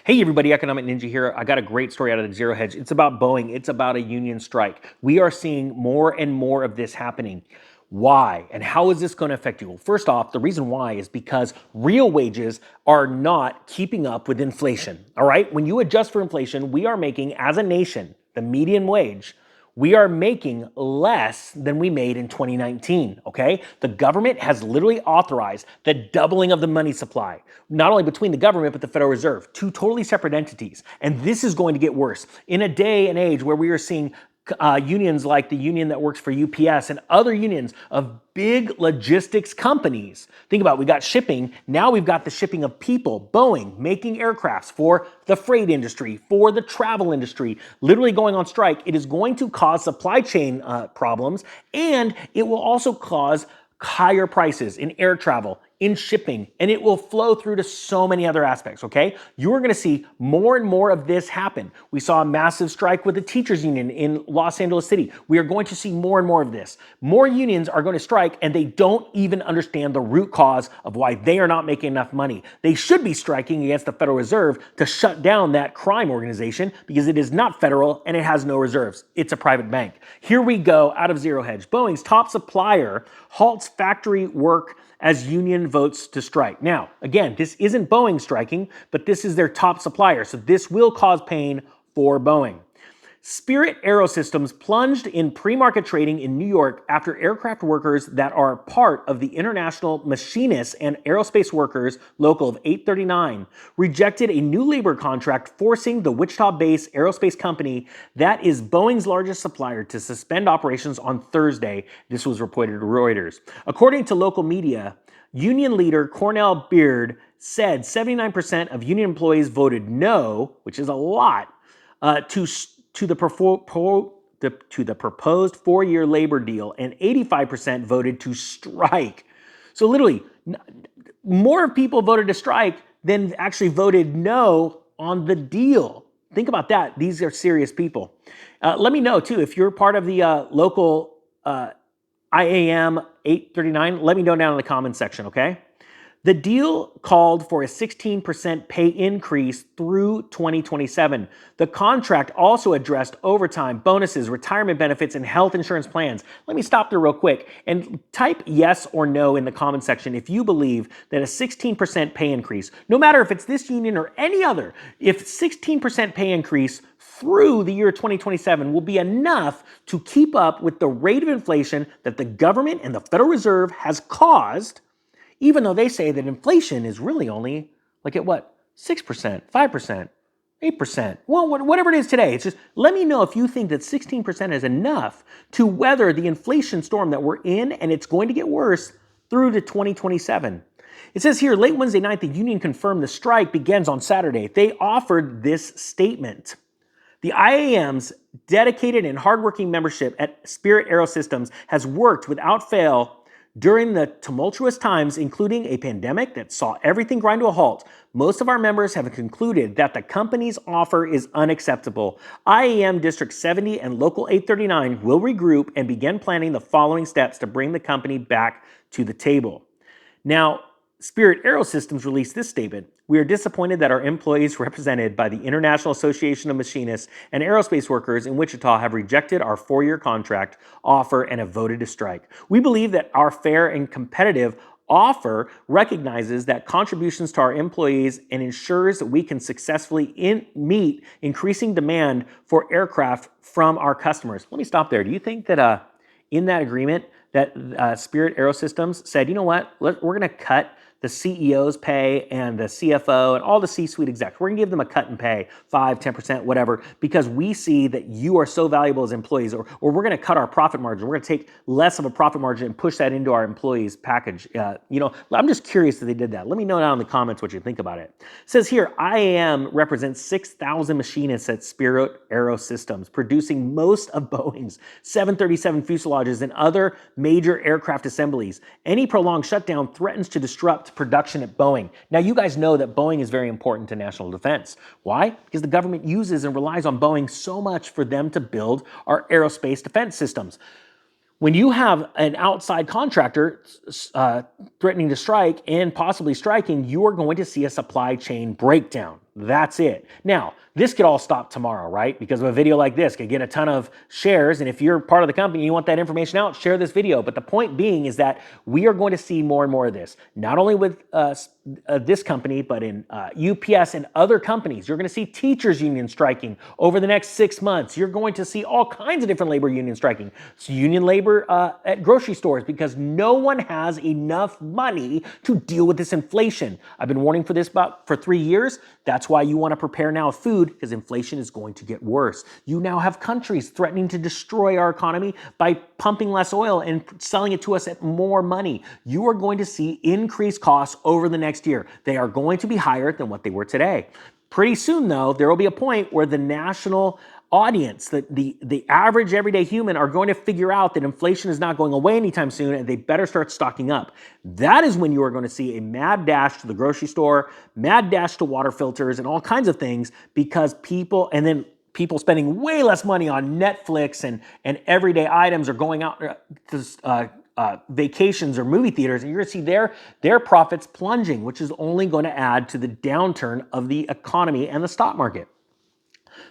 Hey everybody, Economic Ninja here. I got a great story out of the Zero Hedge. It's about Boeing. It's about a union strike. We are seeing more and more of this happening. Why? And how is this going to affect you? Well, first off, the reason why is because real wages are not keeping up with inflation. All right? When you adjust for inflation, we are making, as a nation, the median wage, we are making less than we made in 2019, okay? The government has literally authorized the doubling of the money supply, not only between the government, but the Federal Reserve, two totally separate entities. And this is going to get worse. In a day and age where we are seeing unions like the union that works for UPS and other unions of big logistics companies. Think about it, we got shipping, now we've got the shipping of people. Boeing making aircrafts for the freight industry, for the travel industry, literally going on strike. It is going to cause supply chain problems, and it will also cause higher prices in air travel, in shipping, and it will flow through to so many other aspects, okay? You are gonna see more and more of this happen. We saw a massive strike with the teachers union in Los Angeles City. We are going to see more and more of this. More unions are going to strike, and they don't even understand the root cause of why they are not making enough money. They should be striking against the Federal Reserve to shut down that crime organization because it is not federal and it has no reserves. It's a private bank. Here we go out of Zero Hedge. Boeing's top supplier halts factory work as union votes to strike. Now, again, this isn't Boeing striking, but this is their top supplier, so this will cause pain for Boeing. Spirit Aerosystems plunged in pre-market trading in New York after aircraft workers that are part of the International Machinists and Aerospace Workers Local of 839 rejected a new labor contract forcing the Wichita-based aerospace company that is Boeing's largest supplier to suspend operations on Thursday. This was reported to Reuters. According to local media, union leader Cornell Beard said 79% of union employees voted no, which is a lot, to the proposed four-year labor deal, and 85% voted to strike. So literally, more people voted to strike than actually voted no on the deal. Think about that. These are serious people. Let me know, too, if you're part of the local IAM 839, let me know down in the comments section, okay? The deal called for a 16% pay increase through 2027. The contract also addressed overtime, bonuses, retirement benefits, and health insurance plans. Let me stop there real quick and type yes or no in the comment section if you believe that a 16% pay increase, no matter if it's this union or any other, if 16% pay increase through the year 2027 will be enough to keep up with the rate of inflation that the government and the Federal Reserve has caused, even though they say that inflation is really only like at what, 6%, 5%, 8%, well, whatever it is today. It's just, let me know if you think that 16% is enough to weather the inflation storm that we're in, and it's going to get worse through to 2027. It says here, late Wednesday night, the union confirmed the strike begins on Saturday. They offered this statement. The IAM's dedicated and hardworking membership at Spirit Aerosystems has worked without fail during the tumultuous times, including a pandemic that saw everything grind to a halt. Most of our members have concluded that the company's offer is unacceptable. IAM District 70 and Local 839 will regroup and begin planning the following steps to bring the company back to the table. Now, Spirit Aerosystems released this statement. We are disappointed that our employees represented by the International Association of Machinists and Aerospace Workers in Wichita have rejected our four-year contract offer and have voted to strike. We believe that our fair and competitive offer recognizes that contributions to our employees and ensures that we can successfully meet increasing demand for aircraft from our customers. Let me stop there. Do you think that in that agreement that Spirit Aerosystems said, you know what, we're going to cut the CEO's pay and the CFO and all the C-suite execs. We're gonna give them a cut in pay, 5, 10%, whatever, because we see that you are so valuable as employees, or we're gonna cut our profit margin. We're gonna take less of a profit margin and push that into our employees' package. I'm just curious that they did that. Let me know down in the comments what you think about it. It says here, IAM represents 6,000 machinists at Spirit Aerosystems, producing most of Boeing's 737 fuselages and other major aircraft assemblies. Any prolonged shutdown threatens to disrupt production at Boeing. Now, you guys know that Boeing is very important to national defense. Why? Because the government uses and relies on Boeing so much for them to build our aerospace defense systems. When you have an outside contractor threatening to strike and possibly striking, you are going to see a supply chain breakdown. That's it. Now, this could all stop tomorrow, right? Because of a video like this could get a ton of shares. And if you're part of the company and you want that information out, share this video. But the point being is that we are going to see more and more of this, not only with this company, but in UPS and other companies. You're going to see teachers union striking over the next 6 months. You're going to see all kinds of different labor unions striking. So union labor at grocery stores, because no one has enough money to deal with this inflation. I've been warning for this for 3 years. That's why you want to prepare now with food, because inflation is going to get worse. You now have countries threatening to destroy our economy by pumping less oil and selling it to us at more money. You are going to see increased costs over the next year. They are going to be higher than what they were today. Pretty soon, though, there will be a point where the national audience, the average everyday human, are going to figure out that inflation is not going away anytime soon, and they better start stocking up. That is when you are going to see a mad dash to the grocery store, mad dash to water filters, and all kinds of things, because people spending way less money on Netflix and everyday items, are going out to vacations or movie theaters, and you're going to see their profits plunging, which is only going to add to the downturn of the economy and the stock market.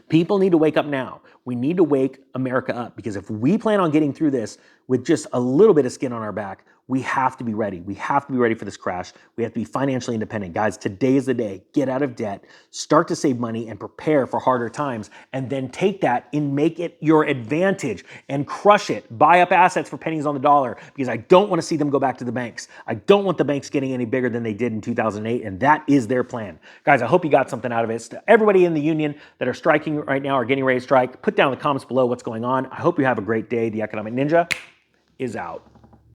People need to wake up now. We need to wake America up, because if we plan on getting through this with just a little bit of skin on our back, we have to be ready. We have to be ready for this crash. We have to be financially independent. Guys, today is the day. Get out of debt, start to save money, and prepare for harder times. And then take that and make it your advantage and crush it. Buy up assets for pennies on the dollar, because I don't want to see them go back to the banks. I don't want the banks getting any bigger than they did in 2008, and that is their plan. Guys, I hope you got something out of it. To everybody in the union that are striking right now or getting ready to strike, put down in the comments below what's going on. I hope you have a great day. The Economic Ninja is out.